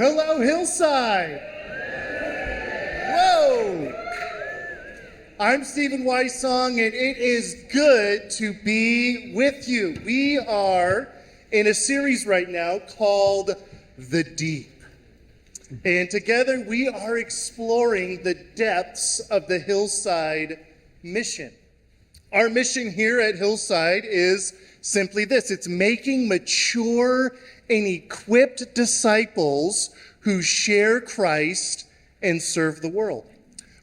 Hello, Hillside! Whoa! I'm Stephen Wysong, and it is good to be with you. We are in a series right now called The Deep. And together we are exploring the depths of the Hillside mission. Our mission here at Hillside is simply this. It's making mature and equipped disciples who share Christ and serve the world.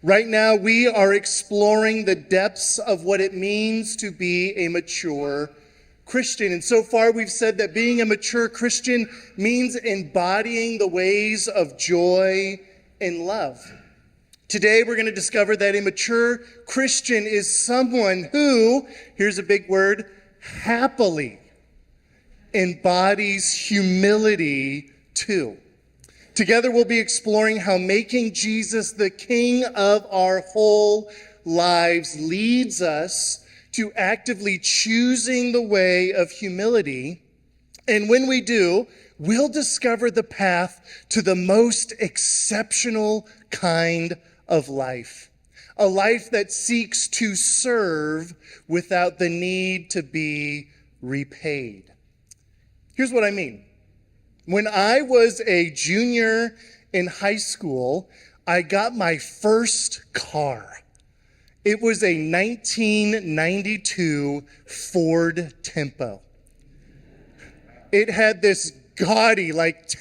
Right now, we are exploring the depths of what it means to be a mature Christian. And so far, we've said that being a mature Christian means embodying the ways of joy and love. Today, we're going to discover that a mature Christian is someone who, here's a big word, happily embodies humility too. Together we'll be exploring how making Jesus the King of our whole lives leads us to actively choosing the way of humility. And when we do, we'll discover the path to the most exceptional kind of life. A life that seeks to serve without the need to be repaid. Here's what I mean. When I was a junior in high school, I got my first car. It was a 1992 Ford Tempo. It had this gaudy,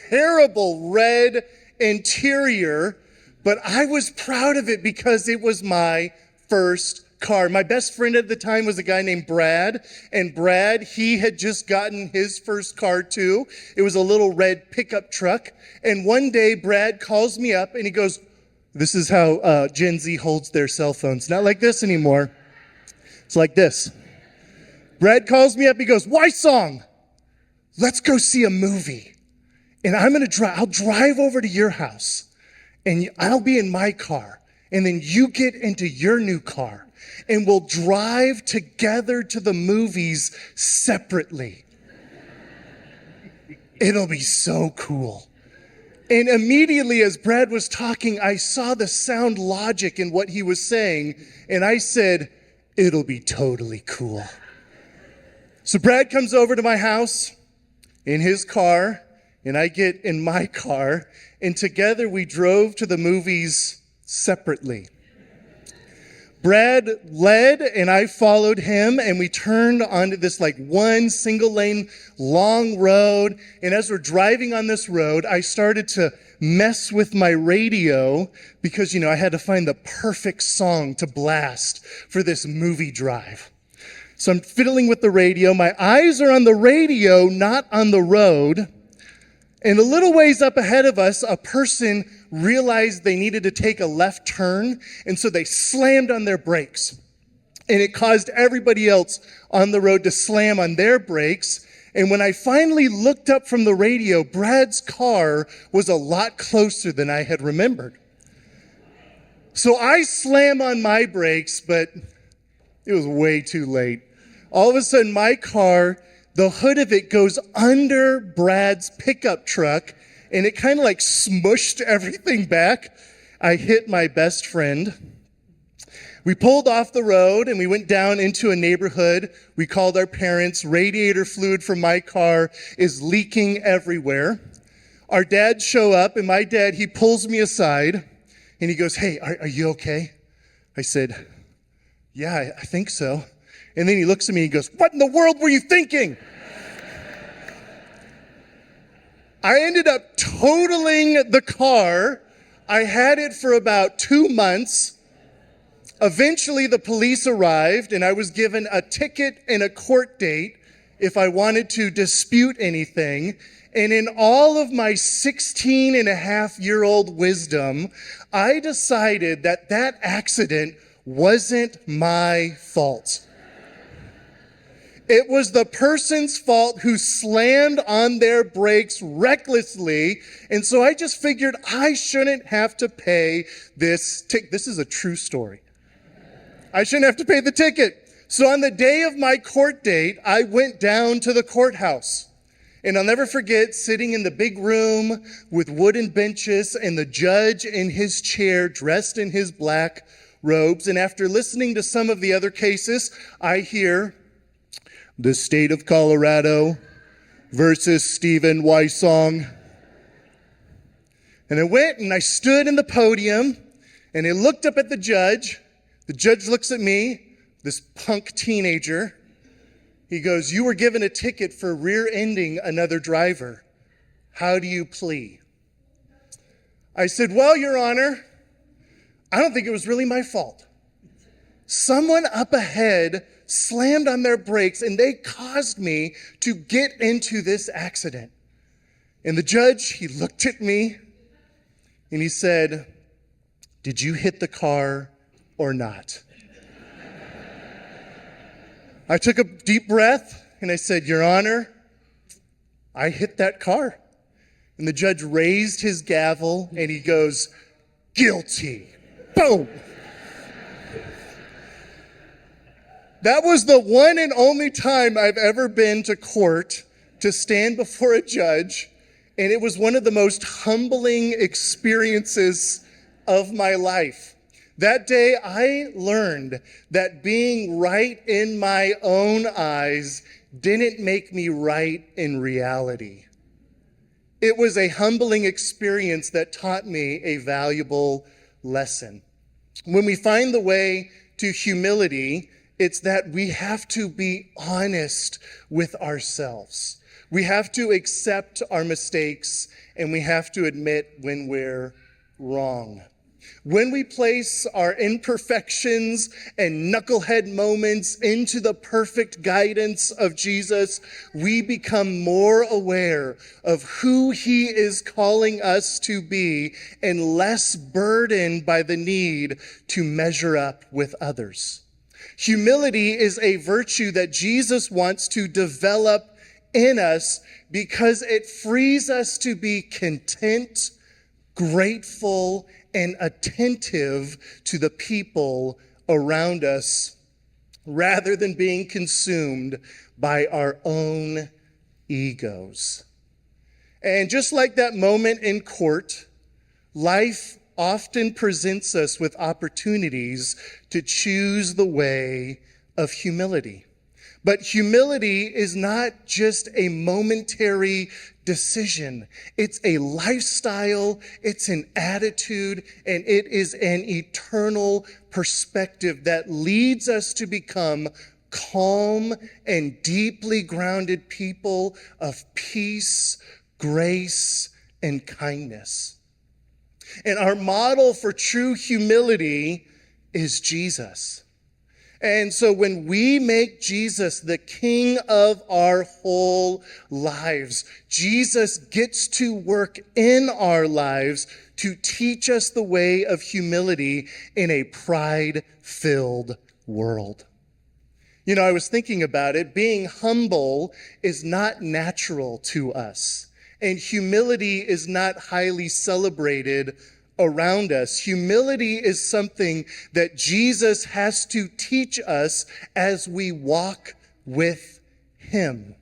terrible red interior, but I was proud of it because it was my first car. My best friend at the time was a guy named Brad, and Brad, he had just gotten his first car too. It was a little red pickup truck, and one day Brad calls me up and he goes, this is how Gen Z holds their cell phones. Not like this anymore. It's like this. Brad calls me up, he goes, Wysong, let's go see a movie. And I'll drive over to your house, and I'll be in my car, and then you get into your new car. And we'll drive together to the movies separately. It'll be so cool. And immediately as Brad was talking, I saw the sound logic in what he was saying. And I said, it'll be totally cool. So Brad comes over to my house in his car, and I get in my car. And together we drove to the movies separately. Brad led and I followed him, and we turned onto this one single lane long road. And as we're driving on this road, I started to mess with my radio because, I had to find the perfect song to blast for this movie drive. So I'm fiddling with the radio. My eyes are on the radio, not on the road. And a little ways up ahead of us, a person realized they needed to take a left turn, and so they slammed on their brakes. And it caused everybody else on the road to slam on their brakes. And when I finally looked up from the radio, Brad's car was a lot closer than I had remembered. So I slam on my brakes, but it was way too late. All of a sudden, my car, the hood of it goes under Brad's pickup truck, and it kind of smushed everything back. I hit my best friend. We pulled off the road and we went down into a neighborhood. We called our parents. Radiator fluid from my car is leaking everywhere. Our dads show up, and my dad, he pulls me aside and he goes, hey, are you okay? I said, yeah, I think so. And then he looks at me and he goes, what in the world were you thinking? I ended up totaling the car. I had it for about 2 months. Eventually, the police arrived, and I was given a ticket and a court date if I wanted to dispute anything. And in all of my 16-and-a-half-year-old wisdom, I decided that accident wasn't my fault. It was the person's fault who slammed on their brakes recklessly. And so I just figured I shouldn't have to pay this ticket. This is a true story. I shouldn't have to pay the ticket. So on the day of my court date, I went down to the courthouse. And I'll never forget sitting in the big room with wooden benches and the judge in his chair dressed in his black robes. And after listening to some of the other cases, I hear the state of Colorado versus Stephen Wysong. And I went and I stood in the podium and I looked up at the judge. The judge looks at me, this punk teenager. He goes, "You were given a ticket for rear-ending another driver. How do you plea?" I said, "Well, Your Honor, I don't think it was really my fault. Someone up ahead slammed on their brakes and they caused me to get into this accident." And the judge, he looked at me and he said, "Did you hit the car or not?" I took a deep breath and I said, "Your Honor, I hit that car." And the judge raised his gavel and he goes, "Guilty." Boom. That was the one and only time I've ever been to court to stand before a judge, and it was one of the most humbling experiences of my life. That day, I learned that being right in my own eyes didn't make me right in reality. It was a humbling experience that taught me a valuable lesson. When we find the way to humility, it's that we have to be honest with ourselves. We have to accept our mistakes, and we have to admit when we're wrong. When we place our imperfections and knucklehead moments into the perfect guidance of Jesus, we become more aware of who he is calling us to be and less burdened by the need to measure up with others. Humility is a virtue that Jesus wants to develop in us because it frees us to be content, grateful, and attentive to the people around us rather than being consumed by our own egos. And just like that moment in court, life often presents us with opportunities to choose the way of humility. But humility is not just a momentary decision. It's a lifestyle, it's an attitude, and it is an eternal perspective that leads us to become calm and deeply grounded people of peace, grace, and kindness. And our model for true humility is Jesus. And so when we make Jesus the king of our whole lives, Jesus gets to work in our lives to teach us the way of humility in a pride-filled world. You know, I was thinking about it. Being humble is not natural to us, and humility is not highly celebrated around us. Humility is something that Jesus has to teach us as we walk with him.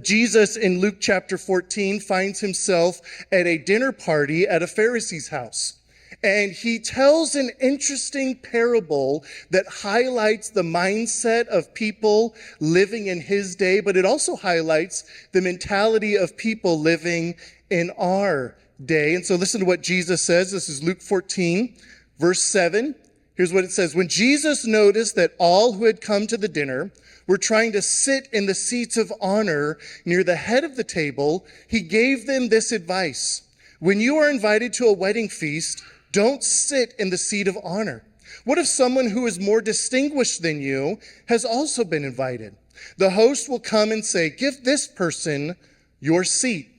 Jesus in Luke chapter 14 finds himself at a dinner party at a Pharisee's house. And he tells an interesting parable that highlights the mindset of people living in his day, but it also highlights the mentality of people living in our day. And so listen to what Jesus says. This is Luke 14, verse 7. Here's what it says. When Jesus noticed that all who had come to the dinner were trying to sit in the seats of honor near the head of the table, he gave them this advice. When you are invited to a wedding feast, don't sit in the seat of honor. What if someone who is more distinguished than you has also been invited? The host will come and say, give this person your seat.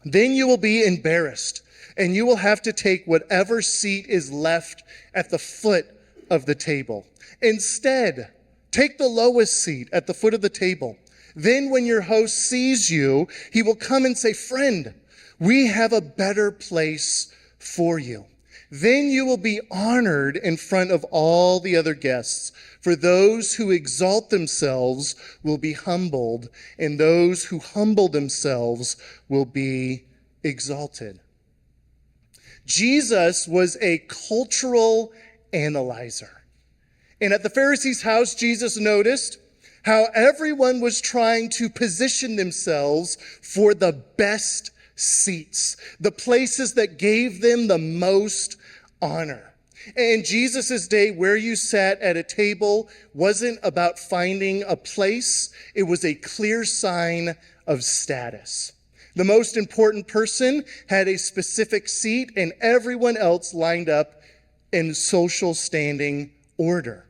Then you will be embarrassed, and you will have to take whatever seat is left at the foot of the table. Instead, take the lowest seat at the foot of the table. Then when your host sees you, he will come and say, friend, we have a better place for you. Then you will be honored in front of all the other guests. For those who exalt themselves will be humbled, and those who humble themselves will be exalted. Jesus was a cultural analyzer. And at the Pharisees' house, Jesus noticed how everyone was trying to position themselves for the best seats, the places that gave them the most honor. In Jesus' day, where you sat at a table wasn't about finding a place. It was a clear sign of status. The most important person had a specific seat, and everyone else lined up in social standing order.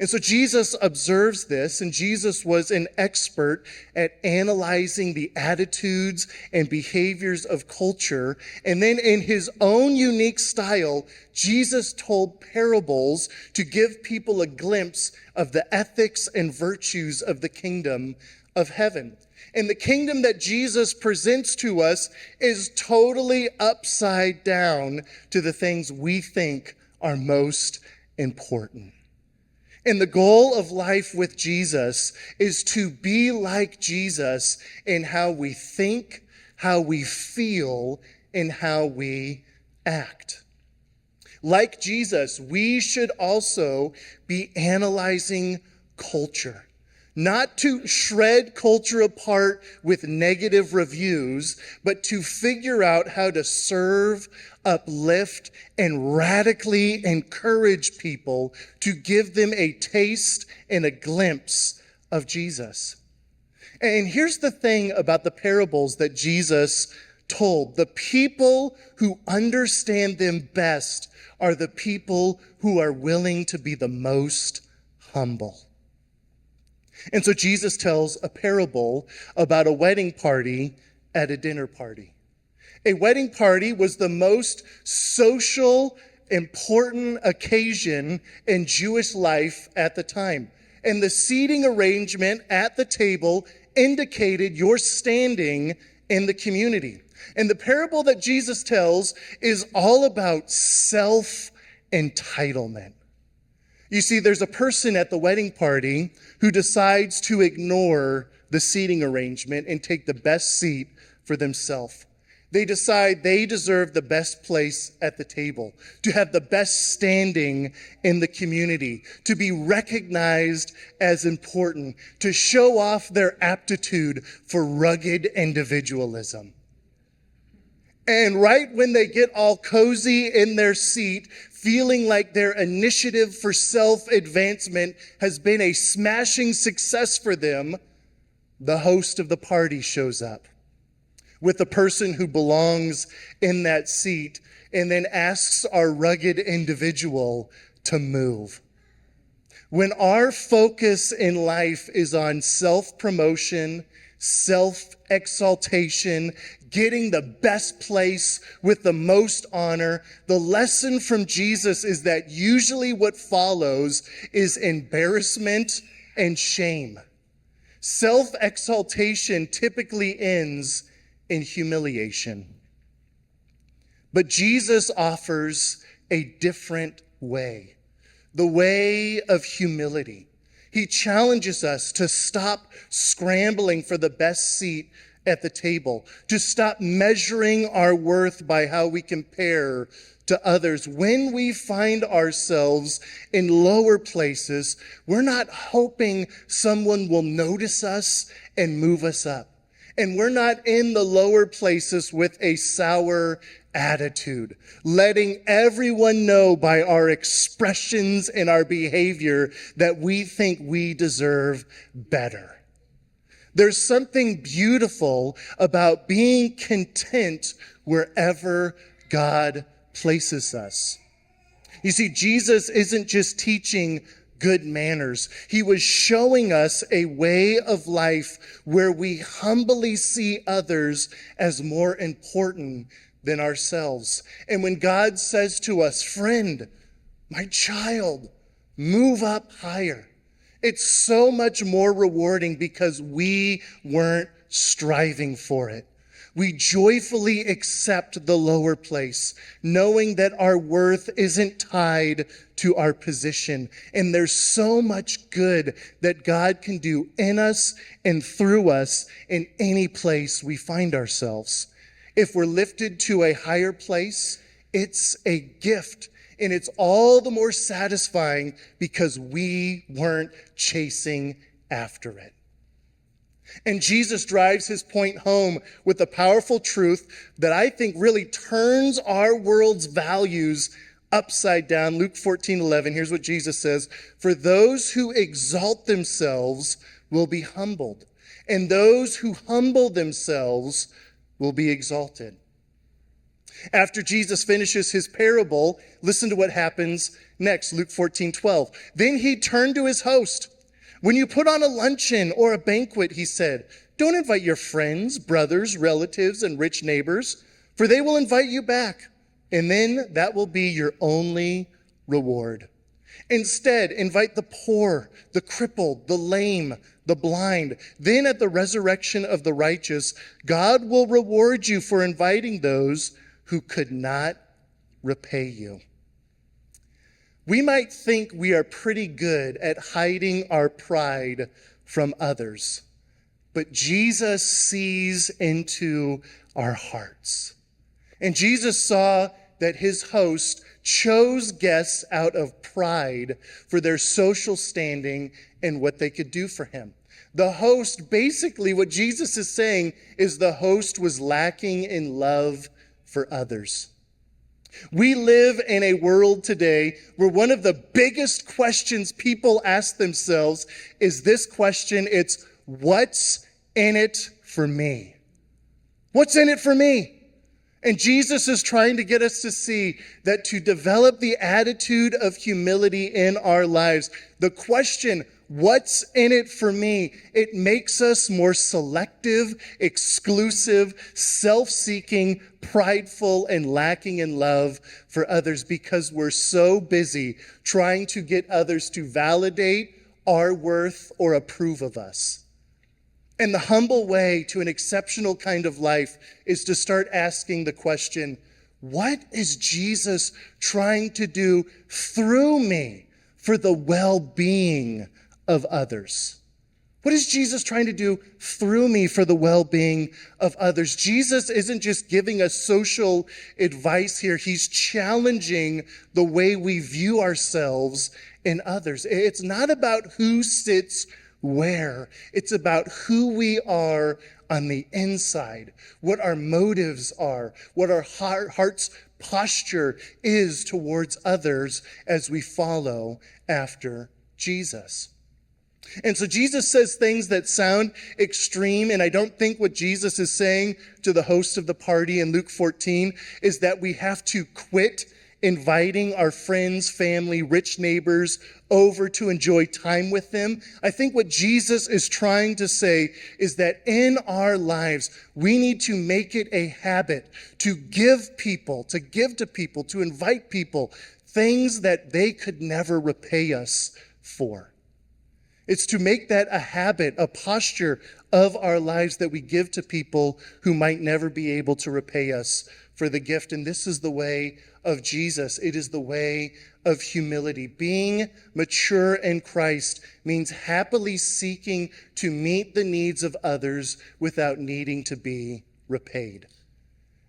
And so Jesus observes this, and Jesus was an expert at analyzing the attitudes and behaviors of culture. And then in his own unique style, Jesus told parables to give people a glimpse of the ethics and virtues of the kingdom of heaven. And the kingdom that Jesus presents to us is totally upside down to the things we think are most important. And the goal of life with Jesus is to be like Jesus in how we think, how we feel, and how we act. Like Jesus, we should also be analyzing culture. Not to shred culture apart with negative reviews, but to figure out how to serve, uplift, and radically encourage people to give them a taste and a glimpse of Jesus. And here's the thing about the parables that Jesus told. The people who understand them best are the people who are willing to be the most humble. And so Jesus tells a parable about a wedding party at a dinner party. A wedding party was the most social, important occasion in Jewish life at the time. And the seating arrangement at the table indicated your standing in the community. And the parable that Jesus tells is all about self-entitlement. You see, there's a person at the wedding party who decides to ignore the seating arrangement and take the best seat for themselves. They decide they deserve the best place at the table, to have the best standing in the community, to be recognized as important, to show off their aptitude for rugged individualism. And right when they get all cozy in their seat, feeling like their initiative for self-advancement has been a smashing success for them, the host of the party shows up with the person who belongs in that seat and then asks our rugged individual to move. When our focus in life is on self-promotion, self-exaltation, getting the best place with the most honor, the lesson from Jesus is that usually what follows is embarrassment and shame. Self-exaltation typically ends in humiliation. But Jesus offers a different way, the way of humility. He challenges us to stop scrambling for the best seat at the table, to stop measuring our worth by how we compare to others. When we find ourselves in lower places, we're not hoping someone will notice us and move us up. And we're not in the lower places with a sour attitude, letting everyone know by our expressions and our behavior that we think we deserve better. There's something beautiful about being content wherever God places us. You see, Jesus isn't just teaching good manners. He was showing us a way of life where we humbly see others as more important than ourselves. And when God says to us, friend, my child, move up higher, it's so much more rewarding because we weren't striving for it. We joyfully accept the lower place, knowing that our worth isn't tied to our position. And there's so much good that God can do in us and through us in any place we find ourselves. If we're lifted to a higher place, it's a gift. And it's all the more satisfying because we weren't chasing after it. And Jesus drives his point home with a powerful truth that I think really turns our world's values upside down. Luke 14:11, here's what Jesus says: "For those who exalt themselves will be humbled, and those who humble themselves will be exalted." After Jesus finishes his parable, listen to what happens next. Luke 14:12. "Then he turned to his host. 'When you put on a luncheon or a banquet,' he said, 'don't invite your friends, brothers, relatives, and rich neighbors, for they will invite you back, and then that will be your only reward. Instead, invite the poor, the crippled, the lame, the blind. Then at the resurrection of the righteous, God will reward you for inviting those who could not repay you.'" We might think we are pretty good at hiding our pride from others, but Jesus sees into our hearts. And Jesus saw that his host chose guests out of pride for their social standing and what they could do for him. The host, basically what Jesus is saying is the host was lacking in love for others. We live in a world today where one of the biggest questions people ask themselves is this question. It's, what's in it for me? What's in it for me? And Jesus is trying to get us to see that to develop the attitude of humility in our lives, the question, what's in it for me? It makes us more selective, exclusive, self-seeking, prideful, and lacking in love for others because we're so busy trying to get others to validate our worth or approve of us. And the humble way to an exceptional kind of life is to start asking the question, what is Jesus trying to do through me for the well-being of others? What is Jesus trying to do through me for the well-being of others? Jesus isn't just giving us social advice here. He's challenging the way we view ourselves and others. It's not about who sits where. It's about who we are on the inside, what our motives are, what our heart's posture is towards others as we follow after Jesus. And so Jesus says things that sound extreme, and I don't think what Jesus is saying to the host of the party in Luke 14 is that we have to quit inviting our friends, family, rich neighbors over to enjoy time with them. I think what Jesus is trying to say is that in our lives, we need to make it a habit to give to people, to invite people, things that they could never repay us for. It's to make that a habit, a posture of our lives that we give to people who might never be able to repay us for the gift. And this is the way of Jesus. It is the way of humility. Being mature in Christ means happily seeking to meet the needs of others without needing to be repaid.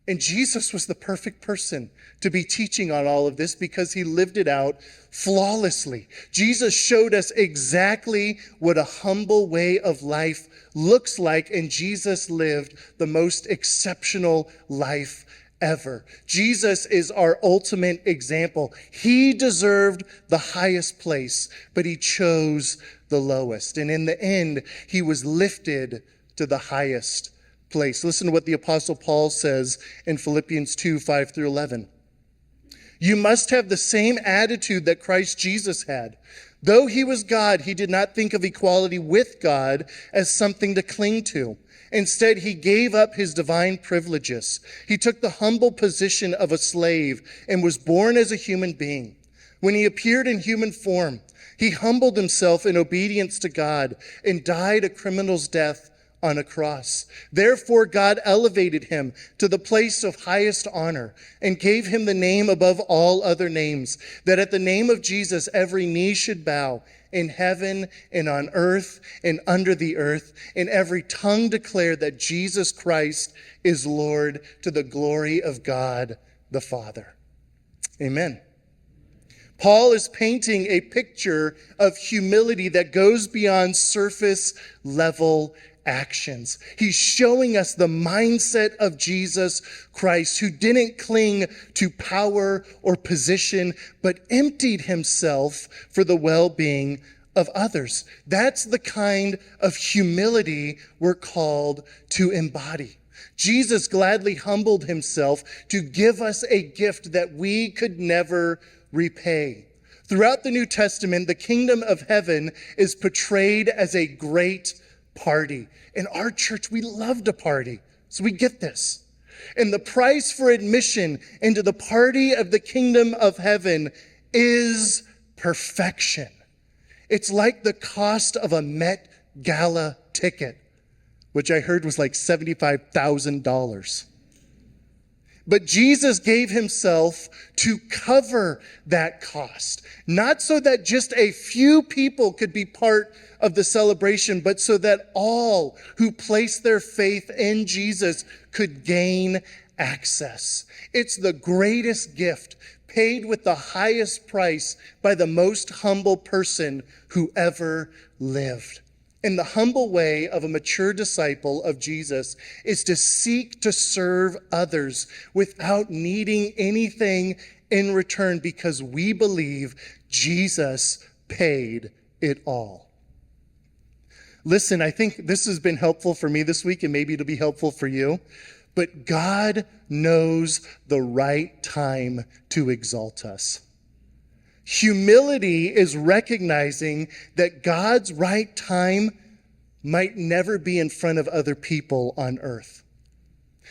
And Jesus was the perfect person to be teaching on all of this because he lived it out flawlessly. Jesus showed us exactly what a humble way of life looks like, and Jesus lived the most exceptional life ever. Jesus is our ultimate example. He deserved the highest place, but he chose the lowest. And in the end, he was lifted to the highest place. Listen to what the Apostle Paul says in Philippians 2, 5 through 11. You must have the same attitude that Christ Jesus had. Though he was God, he did not think of equality with God as something to cling to. Instead, he gave up his divine privileges. He took the humble position of a slave and was born as a human being. When he appeared in human form, he humbled himself in obedience to God and died a criminal's death on a cross. Therefore, God elevated him to the place of highest honor and gave him the name above all other names, that at the name of Jesus every knee should bow in heaven and on earth and under the earth, and every tongue declare that Jesus Christ is Lord, to the glory of God the Father. Amen. Paul is painting a picture of humility that goes beyond surface level actions. He's showing us the mindset of Jesus Christ, who didn't cling to power or position, but emptied himself for the well-being of others. That's the kind of humility we're called to embody. Jesus gladly humbled himself to give us a gift that we could never repay. Throughout the New Testament, the kingdom of heaven is portrayed as a great party. In our church, we love to party, so we get this. And the price for admission into the party of the kingdom of heaven is perfection. It's like the cost of a Met Gala ticket, which I heard was like $75,000. But Jesus gave himself to cover that cost, not so that just a few people could be part of the celebration, but so that all who place their faith in Jesus could gain access. It's the greatest gift, paid with the highest price by the most humble person who ever lived. And the humble way of a mature disciple of Jesus is to seek to serve others without needing anything in return, because we believe Jesus paid it all. Listen, I think this has been helpful for me this week, and maybe it'll be helpful for you. But God knows the right time to exalt us. Humility is recognizing that God's right time might never be in front of other people on earth.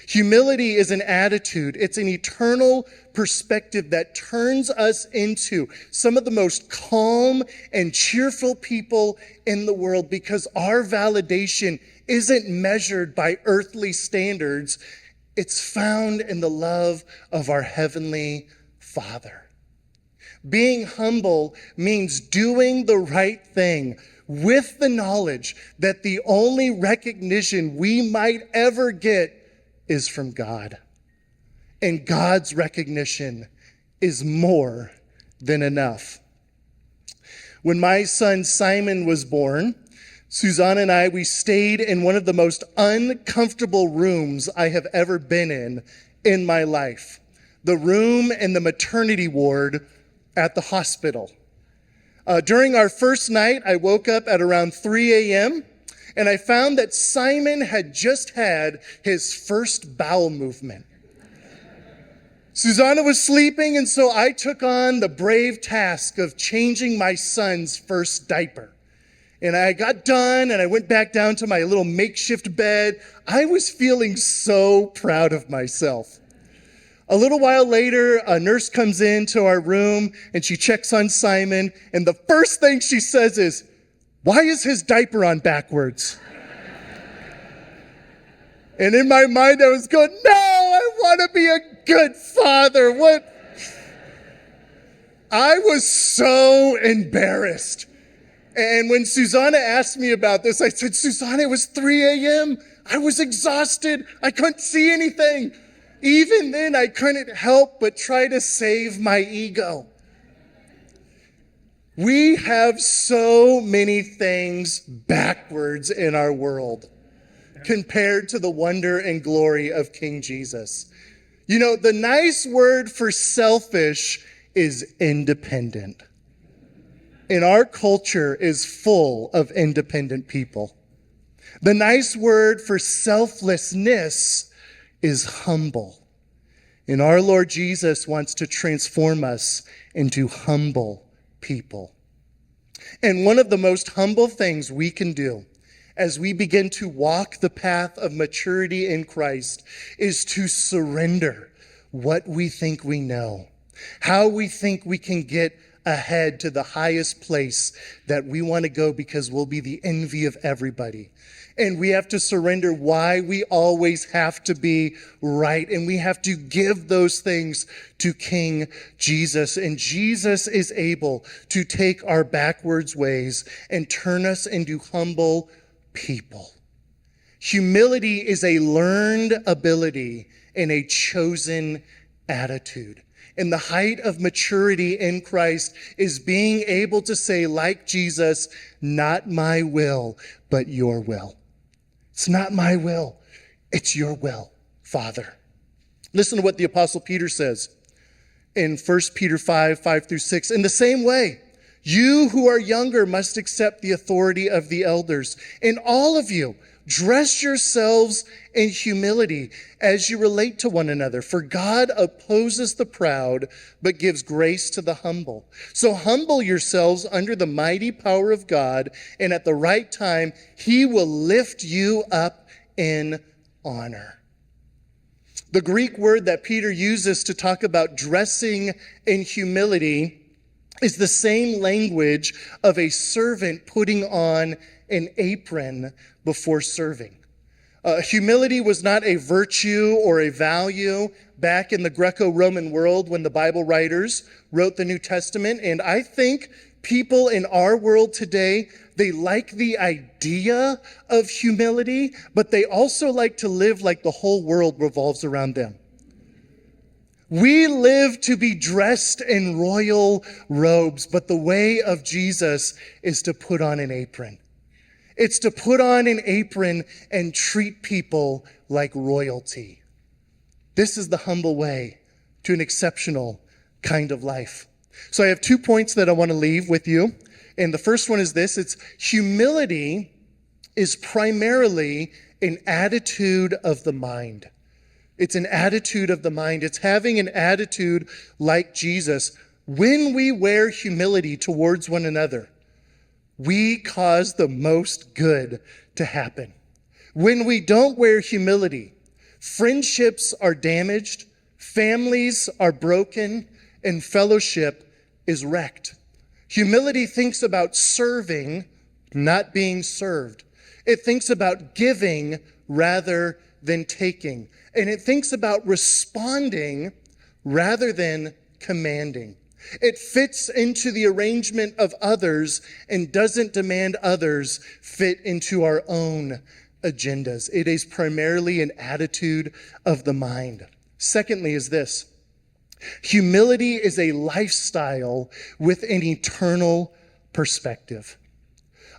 Humility is an attitude. It's an eternal perspective that turns us into some of the most calm and cheerful people in the world, because our validation isn't measured by earthly standards. It's found in the love of our Heavenly Father. Being humble means doing the right thing with the knowledge that the only recognition we might ever get is from God. And God's recognition is more than enough. When my son Simon was born, Susanna and I, we stayed in one of the most uncomfortable rooms I have ever been in my life. The room in the maternity ward at the hospital. During our first night, I woke up at around 3 a.m. and I found that Simon had just had his first bowel movement. Susanna was sleeping, and so I took on the brave task of changing my son's first diaper. And I got done, and I went back down to my little makeshift bed. I was feeling so proud of myself. A little while later, a nurse comes into our room, and she checks on Simon, and the first thing she says is, "Why is his diaper on backwards?" And in my mind, I was going, no, I want to be a good father. What? I was so embarrassed. And when Susanna asked me about this, I said, Susanna, it was 3 a.m. I was exhausted. I couldn't see anything. Even then, I couldn't help but try to save my ego. We have so many things backwards in our world compared to the wonder and glory of King Jesus. You know, the nice word for selfish is independent. And our culture is full of independent people. The nice word for selflessness is humble. And our Lord Jesus wants to transform us into humble people. And one of the most humble things we can do as we begin to walk the path of maturity in Christ is to surrender what we think we know, how we think we can get ahead to the highest place that we want to go because we'll be the envy of everybody. And we have to surrender why we always have to be right. And we have to give those things to King Jesus. And Jesus is able to take our backwards ways and turn us into humble people. Humility is a learned ability and a chosen attitude. And the height of maturity in Christ is being able to say, like Jesus, not my will, but your will. It's not my will. It's your will, Father. Listen to what the Apostle Peter says in 1 Peter 5:5-6. In the same way, you who are younger must accept the authority of the elders. And all of you, dress yourselves in humility as you relate to one another. For God opposes the proud, but gives grace to the humble. So humble yourselves under the mighty power of God, and at the right time, he will lift you up in honor. The Greek word that Peter uses to talk about dressing in humility is the same language of a servant putting on an apron before serving. Humility was not a virtue or a value back in the Greco-Roman world when the Bible writers wrote the New Testament. And I think people in our world today, they like the idea of humility, but they also like to live like the whole world revolves around them. We live to be dressed in royal robes, but the way of Jesus is to put on an apron. It's to put on an apron and treat people like royalty. This is the humble way to an exceptional kind of life. So I have 2 points that I want to leave with you. And the first one is this. It's humility is primarily an attitude of the mind. It's an attitude of the mind. It's having an attitude like Jesus. When we wear humility towards one another, we cause the most good to happen. When we don't wear humility, friendships are damaged, families are broken, and fellowship is wrecked. Humility thinks about serving, not being served. It thinks about giving rather than taking. And it thinks about responding rather than commanding. It fits into the arrangement of others and doesn't demand others fit into our own agendas. It is primarily an attitude of the mind. Secondly is this. Humility is a lifestyle with an eternal perspective.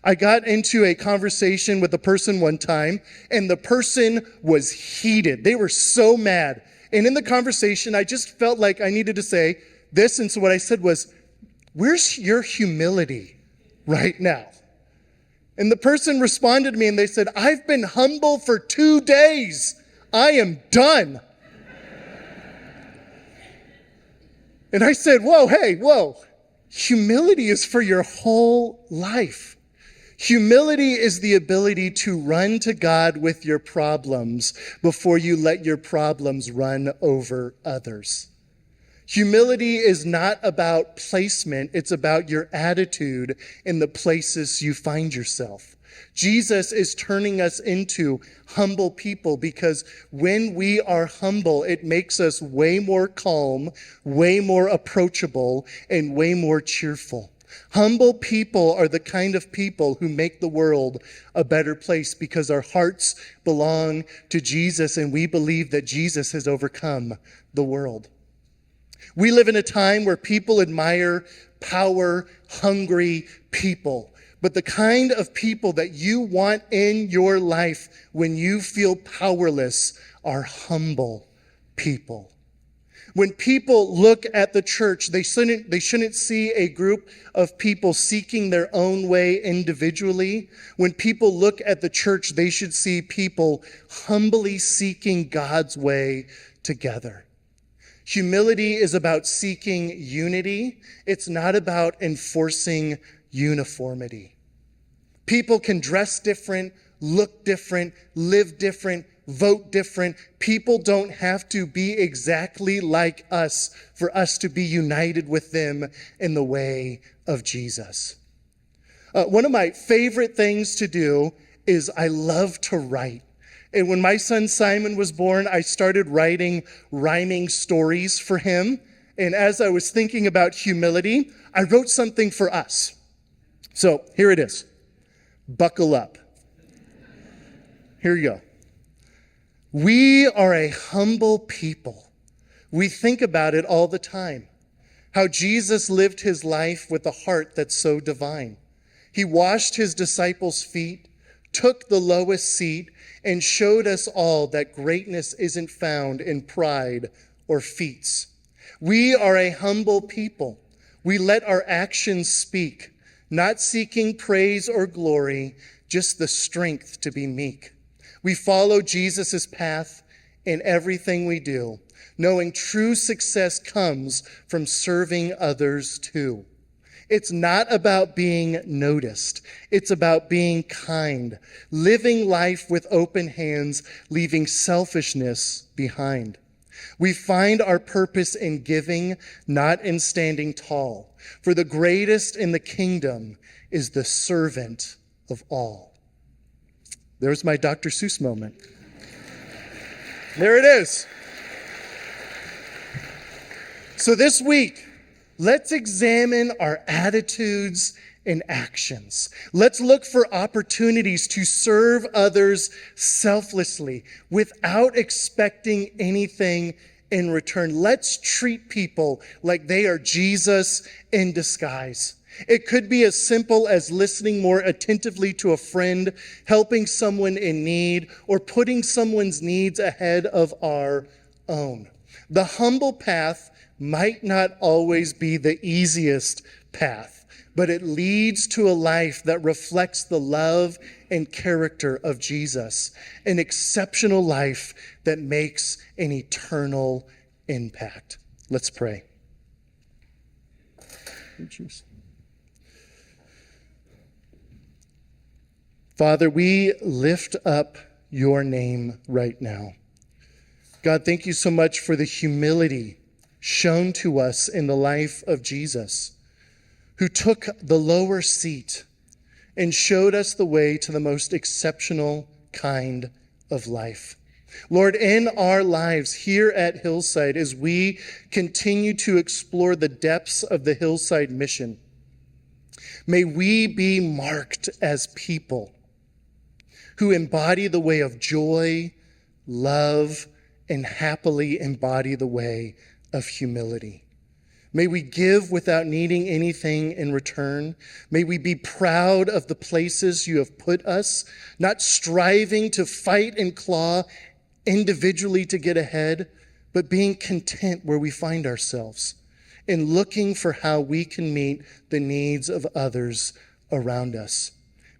I got into a conversation with a person one time, and the person was heated. They were so mad. And in the conversation, I just felt like I needed to say this. And so what I said was, where's your humility right now? And the person responded to me and they said, I've been humble for 2 days. I am done. And I said, whoa. Humility is for your whole life. Humility is the ability to run to God with your problems before you let your problems run over others. Humility is not about placement. It's about your attitude in the places you find yourself. Jesus is turning us into humble people because when we are humble, it makes us way more calm, way more approachable, and way more cheerful. Humble people are the kind of people who make the world a better place because our hearts belong to Jesus and we believe that Jesus has overcome the world. We live in a time where people admire power-hungry people. But the kind of people that you want in your life when you feel powerless are humble people. When people look at the church, they shouldn't see a group of people seeking their own way individually. When people look at the church, they should see people humbly seeking God's way together. Humility is about seeking unity. It's not about enforcing uniformity. People can dress different, look different, live different, vote different. People don't have to be exactly like us for us to be united with them in the way of Jesus. One of my favorite things to do is I love to write. And when my son Simon was born, I started writing rhyming stories for him. And as I was thinking about humility, I wrote something for us. So here it is. Buckle up. Here you go. We are a humble people. We think about it all the time. How Jesus lived his life with a heart that's so divine. He washed his disciples' feet, took the lowest seat, and showed us all that greatness isn't found in pride or feats. We are a humble people. We let our actions speak, not seeking praise or glory, just the strength to be meek. We follow Jesus' path in everything we do, knowing true success comes from serving others too. It's not about being noticed. It's about being kind, living life with open hands, leaving selfishness behind. We find our purpose in giving, not in standing tall. For the greatest in the kingdom is the servant of all. There's my Dr. Seuss moment. There it is. So this week, let's examine our attitudes and actions. Let's look for opportunities to serve others selflessly without expecting anything in return. Let's treat people like they are Jesus in disguise. It could be as simple as listening more attentively to a friend, helping someone in need, or putting someone's needs ahead of our own. The humble path might not always be the easiest path, but it leads to a life that reflects the love and character of Jesus, an exceptional life that makes an eternal impact. Let's pray. Father, we lift up your name right now. God, thank you so much for the humility shown to us in the life of Jesus, who took the lower seat and showed us the way to the most exceptional kind of life. Lord, in our lives here at Hillside, as we continue to explore the depths of the Hillside mission, may we be marked as people who embody the way of joy, love, and happily embody the way of humility. May we give without needing anything in return. May we be proud of the places you have put us, not striving to fight and claw individually to get ahead, but being content where we find ourselves and looking for how we can meet the needs of others around us.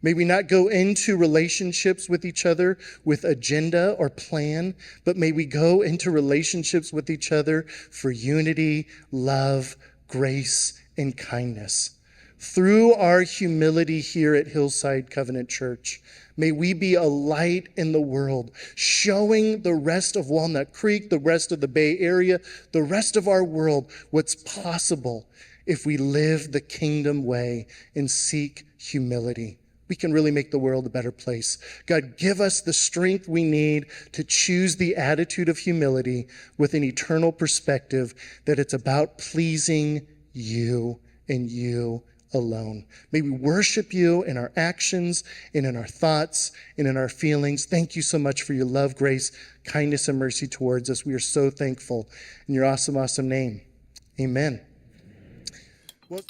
May we not go into relationships with each other with agenda or plan, but may we go into relationships with each other for unity, love, grace, and kindness. Through our humility here at Hillside Covenant Church, may we be a light in the world, showing the rest of Walnut Creek, the rest of the Bay Area, the rest of our world what's possible if we live the kingdom way and seek humility. We can really make the world a better place. God, give us the strength we need to choose the attitude of humility with an eternal perspective that it's about pleasing you and you alone. May we worship you in our actions and in our thoughts and in our feelings. Thank you so much for your love, grace, kindness, and mercy towards us. We are so thankful in your awesome, awesome name. Amen. Well,